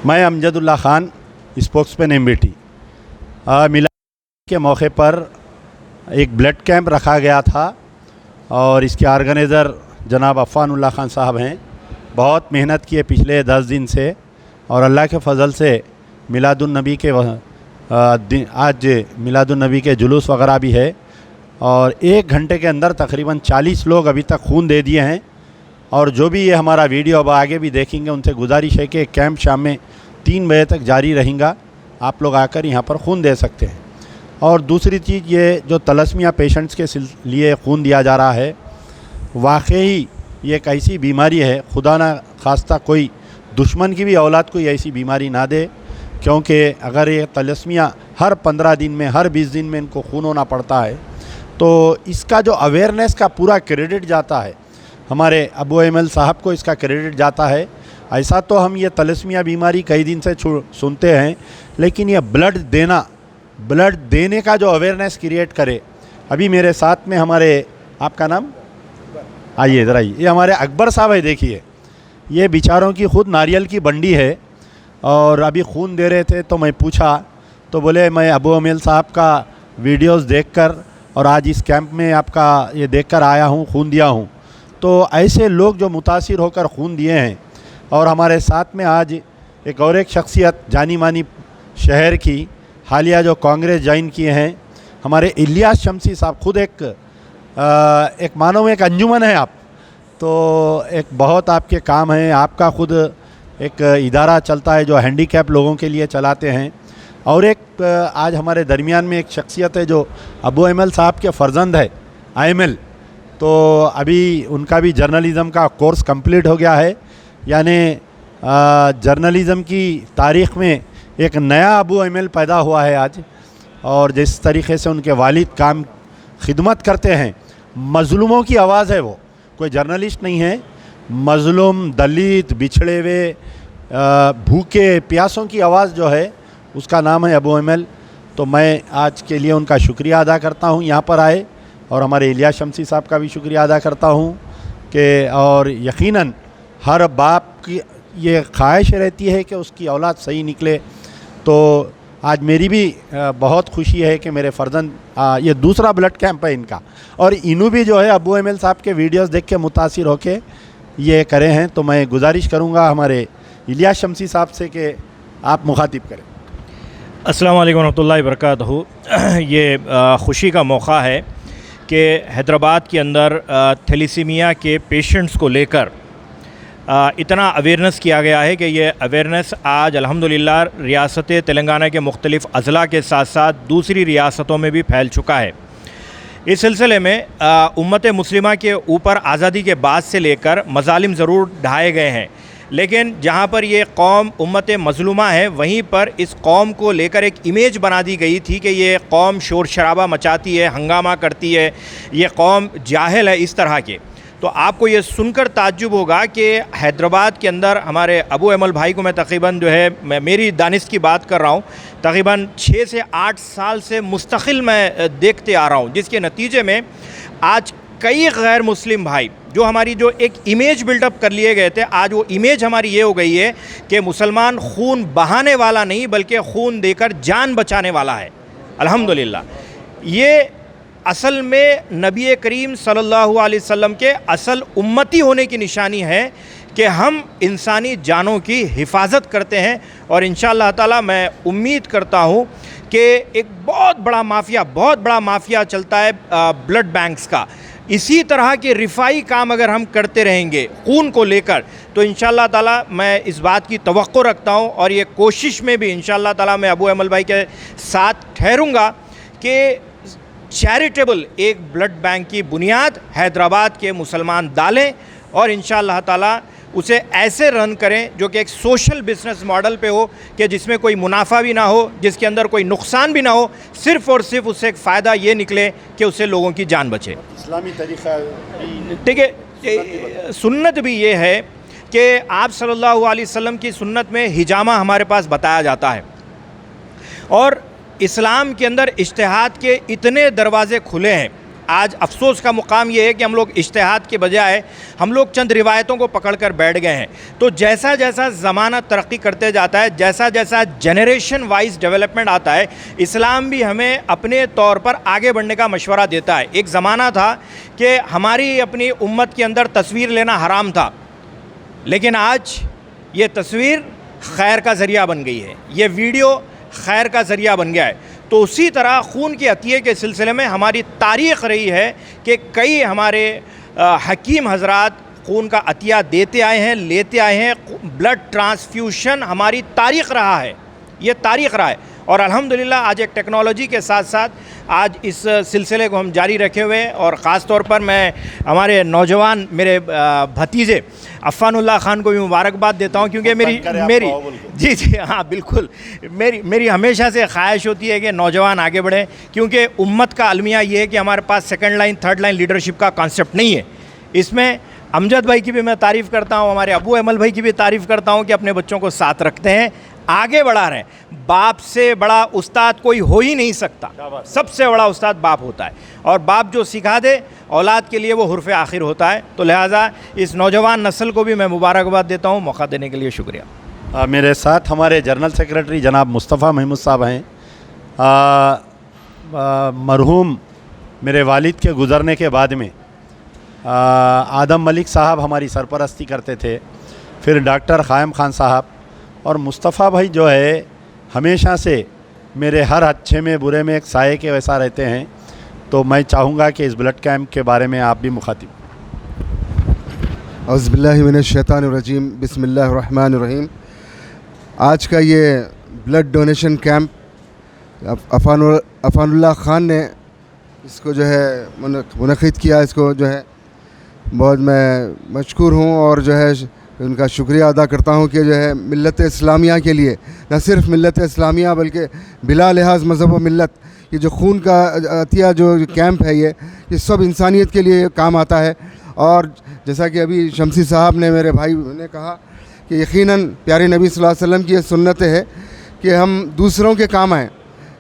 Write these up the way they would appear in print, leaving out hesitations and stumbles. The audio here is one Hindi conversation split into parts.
मैं अमजदुल्ला ख़ान, स्पोक्समैन एमबीटी। मिलाद के मौके पर एक ब्लड कैंप रखा गया था और इसके ऑर्गेनाइज़र जनाब अफ़ानुल्लाह ख़ान साहब हैं। बहुत मेहनत किए पिछले 10 दिन से और अल्लाह के फ़ज़ल से मिलादुन्नबी के आज मिलादुन्नबी के जुलूस वगैरह भी है और 1 घंटे के अंदर तकरीबन 40 लोग अभी तक खून दे दिए हैं। और जो भी ये हमारा वीडियो अब आगे भी देखेंगे उनसे गुजारिश है कि कैंप शाम में 3 बजे तक जारी रहेगा। आप लोग आकर यहाँ पर खून दे सकते हैं। और दूसरी चीज़, ये जो तलस्मिया पेशेंट्स के लिए खून दिया जा रहा है, वाकई ये एक ऐसी बीमारी है, खुदा ना खास्ता कोई दुश्मन की भी औलाद कोई ऐसी बीमारी ना दे, क्योंकि अगर ये तलस्मिया हर 15 दिन में, हर 20 दिन में इनको खून होना पड़ता है, तो इसका जो अवेयरनेस का पूरा क्रेडिट जाता है हमारे अबू एमल साहब को, इसका क्रेडिट जाता है। ऐसा तो हम ये तलस्मिया बीमारी कई दिन से सुनते हैं, लेकिन ये ब्लड देने का जो अवेयरनेस क्रिएट करे। अभी मेरे साथ में हमारे, आपका नाम, आइए इधर आइए, ये हमारे अकबर साहब है। देखिए, ये बेचारों की खुद नारियल की बंडी है और अभी खून दे रहे थे, तो मैं पूछा तो बोले मैं अबू एमल साहब का वीडियोस देखकर और आज इस कैंप में आपका ये देखकर आया हूँ, खून दिया हूँ। तो ऐसे लोग जो मुतासिर होकर खून दिए हैं। और हमारे साथ में आज एक और एक शख्सियत जानी मानी शहर की, हालिया जो कांग्रेस ज्वाइन किए हैं, हमारे इलियास शमसी साहब। खुद एक मानो एक अंजुमन है आप, तो एक बहुत आपके काम हैं। आपका खुद एक इदारा चलता है जो हैंडीकैप लोगों के लिए चलाते हैं। और एक आज हमारे दरमियान में एक शख्सियत है जो अबू एमल साहब के फ़र्जंद है, आयमल। तो अभी उनका भी जर्नलिज़म का कोर्स कंप्लीट हो गया है, यानी जर्नलिज़म की तारीख़ में एक नया अबू एमल पैदा हुआ है आज। और जिस तरीक़े से उनके वालिद काम खिदमत करते हैं, मज़लूमों की आवाज़ है वो, कोई जर्नलिस्ट नहीं है। मज़लूम, दलित, बिछड़े हुए, भूखे प्यासों की आवाज़ जो है, उसका नाम है अबू एमल। तो मैं आज के लिए उनका शुक्रिया अदा करता हूँ यहाँ पर आए, और हमारे इलियास शमसी साहब का भी शुक्रिया अदा करता हूँ कि, और यकीनन हर बाप की ये ख्वाहिश रहती है कि उसकी औलाद सही निकले। तो आज मेरी भी बहुत खुशी है कि मेरे फ़र्जंद, ये दूसरा ब्लड कैंप है इनका, और इन्हों भी जो है अबू एमल साहब के वीडियोस देख के मुतासिर होके ये करे हैं। तो मैं गुजारिश करूँगा हमारे इलियास शमसी साहब से कि आप मुखातिब करें। अस्सलाम वालेकुम रहमतुल्लाहि व बरकातहू। ये खुशी का मौका है कि हैदराबाद के अंदर थैलेसीमिया के पेशेंट्स को लेकर इतना अवेयरनेस किया गया है कि ये अवेयरनेस आज अल्हम्दुलिल्लाह रियासत तेलंगाना के मुख्तलिफ़ अज़ला के साथ साथ दूसरी रियासतों में भी फैल चुका है। इस सिलसिले में उम्मत मुस्लिमा के ऊपर आज़ादी के बाद से लेकर मज़ालिम ज़रूर ढाए गए हैं, लेकिन जहाँ पर ये कौम उम्मत मज़लूमा है, वहीं पर इस कौम को लेकर एक इमेज बना दी गई थी कि ये कौम शोर शराबा मचाती है, हंगामा करती है, ये कौम जाहिल है, इस तरह के। तो आपको ये सुनकर ताज्जुब होगा कि हैदराबाद के अंदर हमारे अबू एमल भाई को मैं तकरीबन जो है, मैं मेरी दानिश की बात कर रहा हूँ, तकरीबन 6 से 8 साल से मुस्तकिल मैं देखते आ रहा हूँ, जिसके नतीजे में आज कई गैर मुस्लिम भाई जो हमारी जो एक इमेज बिल्डअप कर लिए गए थे, आज वो इमेज हमारी ये हो गई है कि मुसलमान खून बहाने वाला नहीं बल्कि खून देकर जान बचाने वाला है। अल्हम्दुलिल्लाह, ये असल में नबी करीम सल्लल्लाहु अलैहि वसल्लम के असल उम्मती होने की निशानी है कि हम इंसानी जानों की हिफाजत करते हैं। और इंशाअल्लाह ताला मैं उम्मीद करता हूँ कि एक बहुत बड़ा माफिया चलता है ब्लड बैंक्स का। इसी तरह के रिफाई काम अगर हम करते रहेंगे खून को लेकर, तो इंशाअल्लाह ताला मैं इस बात की तवक्को रखता हूँ और ये कोशिश में भी इंशाअल्लाह ताला मैं अबू एमल भाई के साथ ठहरूँगा कि चैरिटेबल एक ब्लड बैंक की बुनियाद हैदराबाद के मुसलमान डालें और इंशाअल्लाह ताला उसे ऐसे रन करें जो कि एक सोशल बिजनेस मॉडल पे हो, कि जिसमें कोई मुनाफा भी ना हो, जिसके अंदर कोई नुकसान भी ना हो, सिर्फ़ और सिर्फ उससे एक फ़ायदा ये निकले कि उससे लोगों की जान बचे। इस्लामी तरीक़ा, ठीक है, सुन्नत भी ये है कि आप सल्लल्लाहु अलैहि वसल्लम की सुन्नत में हिजामा हमारे पास बताया जाता है, और इस्लाम के अंदर इज्तिहाद के इतने दरवाज़े खुले हैं आज अफसोस का मुकाम ये है कि हम लोग इज्तिहाद के बजाय हम लोग चंद रिवायतों को पकड़ कर बैठ गए हैं। तो जैसा जैसा ज़माना तरक्की करते जाता है, जैसा जैसा जनरेशन वाइज डेवलपमेंट आता है, इस्लाम भी हमें अपने तौर पर आगे बढ़ने का मशवरा देता है। एक ज़माना था कि हमारी अपनी उम्मत के अंदर तस्वीर लेना हराम था, लेकिन आज ये तस्वीर खैर का ज़रिया बन गई है, ये वीडियो खैर का ज़रिया बन गया है। तो उसी तरह खून के अतिये के सिलसिले में हमारी तारीख़ रही है कि कई हमारे हकीम हजरात खून का अतिया देते आए हैं, लेते आए हैं। ब्लड ट्रांसफ्यूशन हमारी तारीख़ रहा है, ये तारीख़ रहा है। और अल्हम्दुलिल्लाह आज एक टेक्नोलॉजी के साथ साथ आज इस सिलसिले को हम जारी रखे हुए हैं। और ख़ास तौर पर मैं हमारे नौजवान मेरे भतीजे अफ़ानुल्लाह ख़ान को भी मुबारकबाद देता हूं, क्योंकि मेरी जी हाँ बिल्कुल, मेरी हमेशा से ख्वाहिश होती है कि नौजवान आगे बढ़ें, क्योंकि उम्मत का अलमिया ये है कि हमारे पास second line third line leadership का कॉन्सेप्ट नहीं है। इसमें अमजद भाई की भी मैं तारीफ़ करता हूँ, हमारे अबू अमल भाई की भी तारीफ़ करता हूँ कि अपने बच्चों को साथ रखते हैं, आगे बढ़ा रहे हैं। बाप से बड़ा उस्ताद कोई हो ही नहीं सकता, सबसे बड़ा उस्ताद बाप होता है, और बाप जो सिखा दे औलाद के लिए वो हुर्फ़ आखिर होता है। तो लिहाजा इस नौजवान नस्ल को भी मैं मुबारकबाद देता हूँ। मौका देने के लिए शुक्रिया। मेरे साथ हमारे जनरल सेक्रेटरी जनाब मुस्तफ़ा महमूद साहब हैं। मरहूम मेरे वालिद के गुज़रने के बाद में आदम मलिक साहब हमारी सरपरस्ती करते थे, फिर डॉक्टर क़ायम ख़ान साहब, और मुस्तफ़ा भाई जो है हमेशा से मेरे हर अच्छे में बुरे में एक साये के वैसा रहते हैं। तो मैं चाहूँगा कि इस ब्लड कैंप के बारे में आप भी मुखातिब। औज़ुबिल्लाहि मिनश्शैतानिर्रजीम, बिस्मिल्लाहिर्रहमानिर्रहीम। आज का ये ब्लड डोनेशन कैंप अफ़ानुल्लाह ख़ान ने इसको जो है मुनक़िद किया। इसको जो है बहुत मैं मशकूर हूँ और जो है उनका शुक्रिया अदा करता हूँ कि जो है मिल्लत इस्लामिया के लिए, न सिर्फ मिल्लत इस्लामिया बल्कि बिला लिहाज मज़हब व मिल्लत, ये जो खून का अतिया जो कैंप है ये सब इंसानियत के लिए काम आता है। और जैसा कि अभी शमसी साहब ने, मेरे भाई ने कहा कि यकीनन प्यारे नबी सल्लल्लाहु अलैहि वसल्लम की ये सुन्नत है कि हम दूसरों के काम आएँ,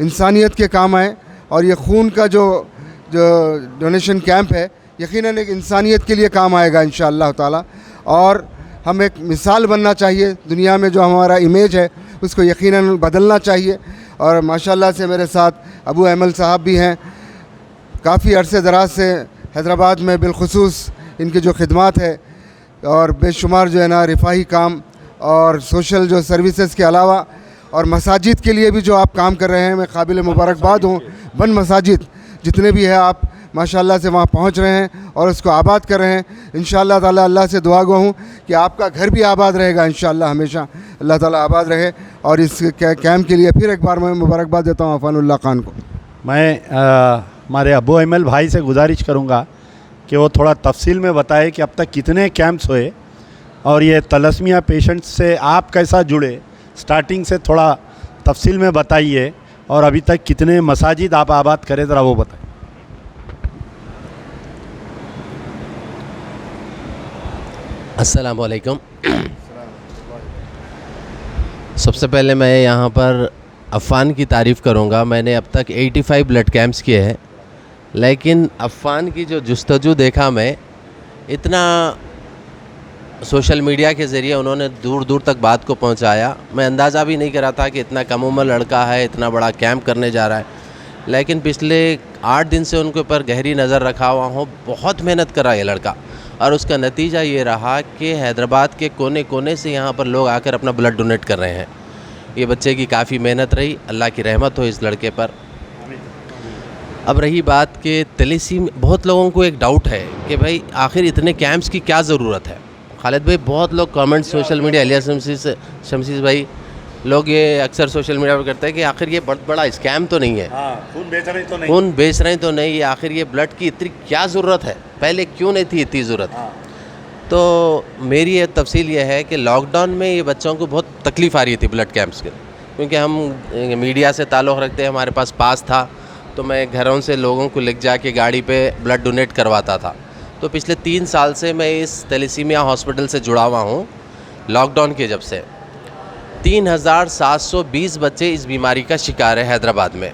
इंसानियत के काम आएँ। और ये खून का जो डोनेशन कैंप है यकीनन एक इंसानियत के लिए काम आएगा इंशाअल्लाह ताला। और हम एक मिसाल बनना चाहिए दुनिया में, जो हमारा इमेज है उसको यकीनन बदलना चाहिए। और माशाल्लाह से मेरे साथ अबू अमल साहब भी हैं, काफ़ी अरसे दराज से हैदराबाद में बिलखुसूस इनकी जो खिदमात है और बेशुमार जो है ना रिफाही काम और सोशल जो सर्विसेज के अलावा और मसाजिद के लिए भी जो आप काम कर रहे हैं, मैं काबिल मुबारकबाद हूँ। बन मसाजिद जितने भी हैं आप माशाल्लाह से वहाँ पहुँच रहे हैं और उसको आबाद कर रहे हैं। इंशाअल्लाह ताला अल्लाह से दुआ गो हूँ कि आपका घर भी आबाद रहेगा इंशाअल्लाह, हमेशा अल्लाह ताला आबाद रहे। और इस कैंप के लिए फिर एक बार मैं मुबारकबाद देता हूँ अफ़ानुल्लाह ख़ान को। मैं हमारे अबू अमल भाई से गुजारिश करूँगा कि वो थोड़ा तफसील में बताए कि अब तक कितने कैंप्स हुए और ये तलस्मिया पेशेंट्स से आप कैसा जुड़े, स्टार्टिंग से थोड़ा तफसील में बताइए, और अभी तक कितने मसाजिद आप आबाद करें ज़रा वो बताएं। अस्सलामु अलैकुम। सबसे पहले मैं यहाँ पर अफ़ान की तारीफ़ करूँगा। मैंने अब तक 85 ब्लड कैंप्स किए हैं, लेकिन अफ़ान की जो जुस्तजू देखा मैं, इतना सोशल मीडिया के ज़रिए उन्होंने दूर दूर तक बात को पहुँचाया। मैं अंदाज़ा भी नहीं करा था कि इतना कम उम्र लड़का है, इतना बड़ा कैंप करने जा रहा है। लेकिन पिछले 8 दिन से उनके ऊपर गहरी नज़र रखा हुआ हूँ। बहुत मेहनत कर रहा है ये लड़का, और उसका नतीजा ये रहा कि हैदराबाद के कोने कोने से यहाँ पर लोग आकर अपना ब्लड डोनेट कर रहे हैं। ये बच्चे की काफ़ी मेहनत रही, अल्लाह की रहमत हो इस लड़के पर। अब रही बात कि थैलेसीमिया, बहुत लोगों को एक डाउट है कि भाई आखिर इतने कैंप्स की क्या ज़रूरत है। खालिद भाई, बहुत लोग कमेंट सोशल मीडिया, अलिया शमसीस भाई, लोग ये अक्सर सोशल मीडिया पर करते हैं कि आखिर ये बहुत बड़ा स्कैम तो नहीं है, खून बेच रहे तो नहीं, खून बेच रहे तो नहीं, आखिर ये ब्लड की इतनी क्या ज़रूरत है, पहले क्यों नहीं थी इतनी ज़रूरत। तो मेरी ये तफसील ये है कि लॉकडाउन में ये बच्चों को बहुत तकलीफ़ आ रही थी ब्लड कैंप्स के, क्योंकि हम मीडिया से ताल्लुक़ रखते हैं, हमारे पास पास था, तो मैं घरों से लोगों को लेकर जाके गाड़ी पे ब्लड डोनेट करवाता था। तो पिछले 3 साल से मैं इस थैलेसीमिया हॉस्पिटल से जुड़ा हुआ हूँ। लॉकडाउन के जब से 3720 बच्चे इस बीमारी का शिकार है हैदराबाद में।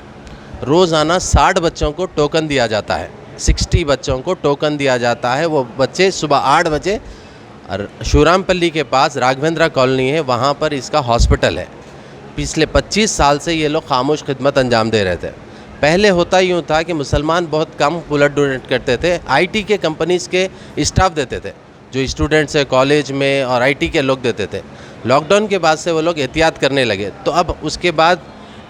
रोज़ाना 60 बच्चों को टोकन दिया जाता है 60 बच्चों को टोकन दिया जाता है। वो बच्चे सुबह 8 बजे और शिवरामपल्ली के पास राघवेंद्रा कॉलोनी है, वहाँ पर इसका हॉस्पिटल है। पिछले 25 साल से ये लोग खामोश खिदमत अंजाम दे रहे थे। पहले होता यूँ था कि मुसलमान बहुत कम ब्लड डोनेट करते थे, आईटी के कंपनीज़ के स्टाफ देते थे, जो स्टूडेंट्स है कॉलेज में और आईटी के लोग देते थे। लॉकडाउन के बाद से वो लोग एहतियात करने लगे, तो अब उसके बाद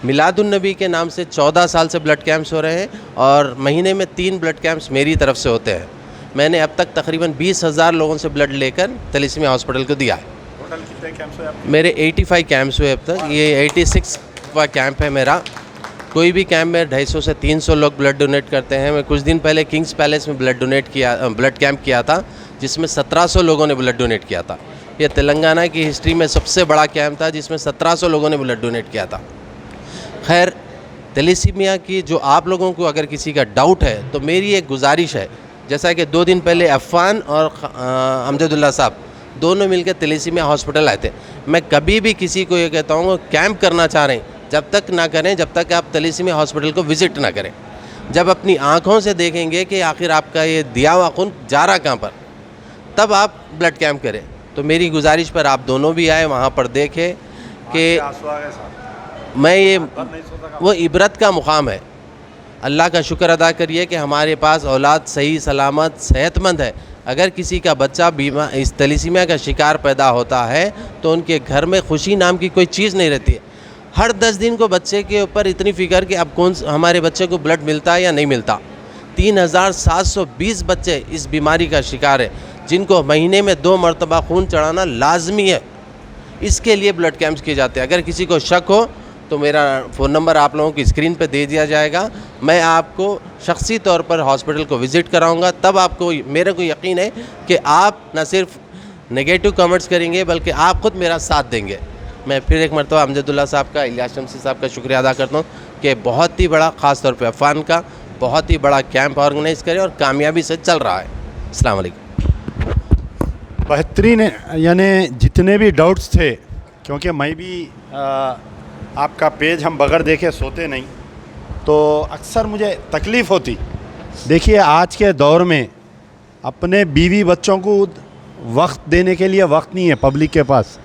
मिलादुन्नबी के नाम से 14 साल से ब्लड कैंप्स हो रहे हैं और महीने में 3 ब्लड कैंप्स मेरी तरफ से होते हैं। मैंने अब तक तकरीबन 20,000 लोगों से ब्लड लेकर थैलेसीमिया हॉस्पिटल को दिया है। टोटल कितने कैंप्स हुए आपके? मेरे 85 कैंप्स हुए अब तक, ये 86वां कैंप है मेरा। कोई भी कैंप में 250 से 300 लोग ब्लड डोनेट करते हैं। मैं कुछ दिन पहले किंग्स पैलेस में ब्लड कैंप किया था, जिसमें 1700 लोगों ने ब्लड डोनेट किया था। ये तेलंगाना की हिस्ट्री में सबसे बड़ा कैंप था जिसमें 1700 लोगों ने ब्लड डोनेट किया था। खैर, थैलेसीमिया की जो आप लोगों को अगर किसी का डाउट है तो मेरी एक गुजारिश है, जैसा कि 2 दिन पहले अफ़ान और अमजदुल्ला साहब दोनों मिलकर थैलेसीमिया हॉस्पिटल आए थे। मैं कभी भी किसी को ये कहता हूँ कैंप करना चाह रहे हैं जब तक ना करें जब तक आप थैलेसीमिया हॉस्पिटल को विज़िट ना करें। जब अपनी आँखों से देखेंगे कि आखिर आपका ये दिया हुआ खून जा रहा कहाँ पर, तब आप ब्लड कैंप करें। तो मेरी गुजारिश पर आप दोनों भी आए, वहाँ पर देखें कि मैं ये वो इबरत का मुकाम है। अल्लाह का शुक्र अदा करिए कि हमारे पास औलाद सही सलामत सेहतमंद है। अगर किसी का बच्चा बीमार इस थैलेसीमिया का शिकार पैदा होता है तो उनके घर में खुशी नाम की कोई चीज़ नहीं रहती है। हर 10 दिन को बच्चे के ऊपर इतनी फ़िक्र कि अब हमारे बच्चे को ब्लड मिलता है या नहीं मिलता। 3720 बच्चे इस बीमारी का शिकार है, जिनको महीने में 2 मरतबा खून चढ़ाना लाजमी है। इसके लिए ब्लड कैंप्स किए जाते हैं। अगर किसी को शक हो तो मेरा फ़ोन नंबर आप लोगों की स्क्रीन पे दे दिया जाएगा। मैं आपको शख्सी तौर पर हॉस्पिटल को विज़िट कराऊंगा, तब आपको मेरे को यकीन है कि आप न सिर्फ नेगेटिव कमेंट्स करेंगे बल्कि आप ख़ुद मेरा साथ देंगे। मैं फिर एक मरतबा अमजदुल्ला साहब का, इलियास शमसी साहब का शुक्रिया अदा करता हूँ कि बहुत ही बड़ा, ख़ास तौर पे अफ़ान का बहुत ही बड़ा कैंप ऑर्गेनाइज़ करे और कामयाबी से चल रहा है। अस्सलाम वालेकुम। बेहतरीन है, यानी जितने भी डाउट्स थे, क्योंकि मैं भी आपका पेज हम बगैर देखे सोते नहीं, तो अक्सर मुझे तकलीफ़ होती। देखिए, आज के दौर में अपने बीवी बच्चों को वक्त देने के लिए वक्त नहीं है पब्लिक के पास।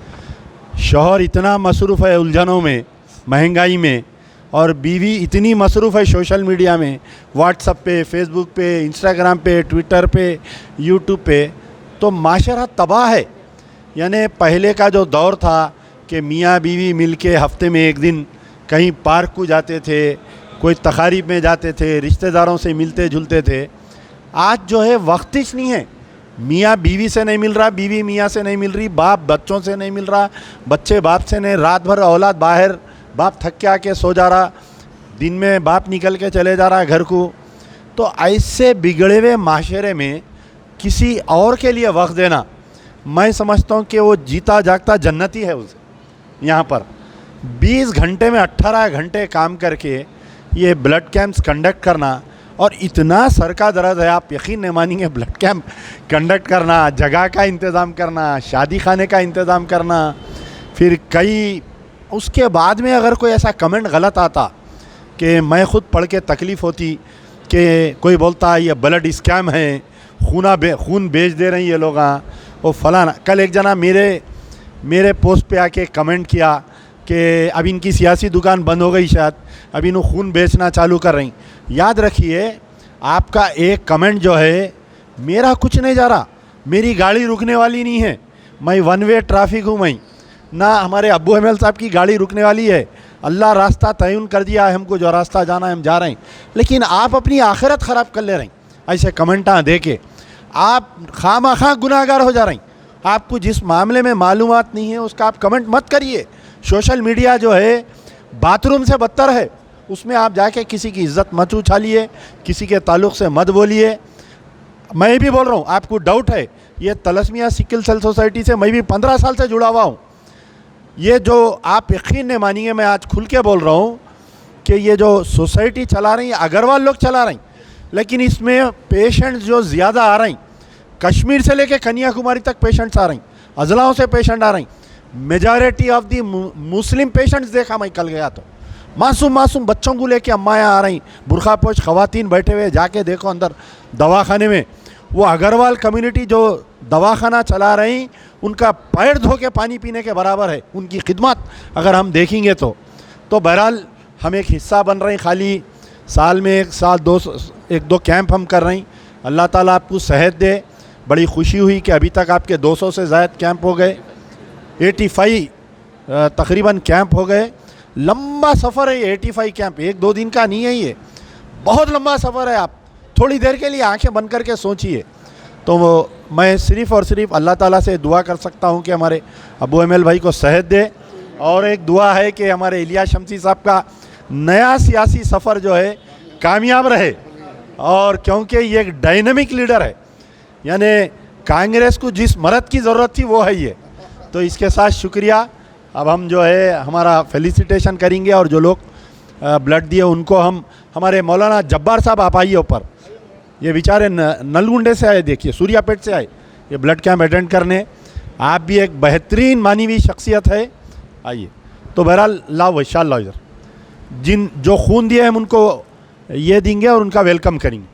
शौहर इतना मसरूफ़ है उलझनों में, महंगाई में, और बीवी इतनी मसरूफ़ है सोशल मीडिया में, व्हाट्सएप पे, फेसबुक पे, इंस्टाग्राम पे, ट्विटर पे, यूट्यूब पे, तो माशरा तबाह है। यानी पहले का जो दौर था कि मियाँ बीवी मिलके हफ्ते में एक दिन कहीं पार्क को जाते थे, कोई तकारीब में जाते थे, रिश्तेदारों से मिलते जुलते थे। आज जो है वक्त ही नहीं है। मियाँ बीवी से नहीं मिल रहा, बीवी मियाँ से नहीं मिल रही, बाप बच्चों से नहीं मिल रहा, बच्चे बाप से नहीं। रात भर औलाद बाहर, बाप थक के आके सो जा रहा, दिन में बाप निकल के चले जा रहा है घर को। तो ऐसे बिगड़े हुए माशरे में किसी और के लिए वक्त देना, मैं समझता हूँ कि वो जीता जागता जन्नती है। उसे यहाँ पर 20 घंटे में 18 घंटे काम करके ये ब्लड कैंप्स कंडक्ट करना, और इतना सर का दर्द है, आप यकीन नहीं मानेंगे। ब्लड कैंप कंडक्ट करना, जगह का इंतज़ाम करना, शादी खाने का इंतज़ाम करना, फिर कई उसके बाद में अगर कोई ऐसा कमेंट गलत आता कि मैं ख़ुद पढ़ के तकलीफ़ होती कि कोई बोलता ये ब्लड स्कैम है, खून बेच दे रहे हैं ये लोग, वो फलाना। कल एक जना मेरे पोस्ट पे आके कमेंट किया कि अब इनकी सियासी दुकान बंद हो गई, शायद अब इन्हों खून बेचना चालू कर रही। याद रखिए, आपका एक कमेंट जो है, मेरा कुछ नहीं जा रहा, मेरी गाड़ी रुकने वाली नहीं है, मैं 1 वे ट्रैफिक हूँ, मैं ना हमारे अब्बू अहमद साहब की गाड़ी रुकने वाली है। अल्लाह रास्ता तयन कर दिया है हमको, जो रास्ता जाना है हम जा रहे हैं। लेकिन आप अपनी आखिरत ख़राब कर ले रहे हैं ऐसे कमेंटा दे के। आप खामा गुनाहगार हो जा रहे हैं। आपको जिस मामले में मालूमात नहीं है उसका आप कमेंट मत करिए। सोशल मीडिया जो है बाथरूम से बदतर है, उसमें आप जाके किसी की इज़्ज़त मत उछालिए, किसी के ताल्लुक़ से मत बोलिए। मैं भी बोल रहा हूँ, आपको डाउट है, ये तलस्मिया सिकल सेल सोसाइटी से मैं भी 15 साल से जुड़ा हुआ हूँ। ये जो आप यकीन नहीं मानिए, मैं आज खुल के बोल रहा हूँ कि ये जो सोसाइटी चला रही है अग्रवाल लोग चला रही, लेकिन इसमें पेशेंट्स जो ज़्यादा आ रही, कश्मीर से लेके कन्याकुमारी तक पेशेंट्स आ रही, अजलाओं से पेशेंट आ रही। Majority of the Muslim patients देखा मैं कल गया तो, मासूम मासूम बच्चों को लेके अम्मायाँ आ रही, बुरखा पोश ख़वातीन बैठे हुए, जाके देखो अंदर दवाखाने में, वो अग्रवाल कम्युनिटी जो दवाखाना चला रही, उनका पैर धो के पानी पीने के बराबर है उनकी खिदमत अगर हम देखेंगे तो बहरहाल हम एक हिस्सा बन रहे हैं। खाली साल में एक दो कैंप हम कर रहे हैं। अल्लाह ताला आपको सेहत दे। बड़ी खुशी हुई कि अभी तक आपके 200 से ज़्यादा कैंप हो गए, 85 तकरीबन कैंप हो गए। लंबा सफ़र है ये 85 कैंप, एक दो दिन का नहीं है, ये बहुत लंबा सफ़र है। आप थोड़ी देर के लिए आंखें बंद करके सोचिए। तो मैं सिर्फ़ और सिर्फ अल्लाह ताला से दुआ कर सकता हूँ कि हमारे अबू एमएल भाई को सेहत दे। और एक दुआ है कि हमारे इलियास शम्सी साहब का नया सियासी सफ़र जो है कामयाब रहे, और क्योंकि ये एक डायनामिक लीडर है, यानी कांग्रेस को जिस मर्द की ज़रूरत थी वो है ये। तो इसके साथ शुक्रिया। अब हम जो है हमारा फेलिसिटेशन करेंगे, और जो लोग ब्लड दिए उनको हम, हमारे मौलाना जब्बार साहब आप आइए ऊपर, ये बेचारे नलगुंडे से आए, देखिए सूर्यापेट से आए ये ब्लड कैंप अटेंड करने। आप भी एक बेहतरीन मानवीय शख्सियत है, आइए। तो बहरहाल लाओ इंशाअल्लाह इधर, जो खून दिए हम उनको ये देंगे और उनका वेलकम करेंगे।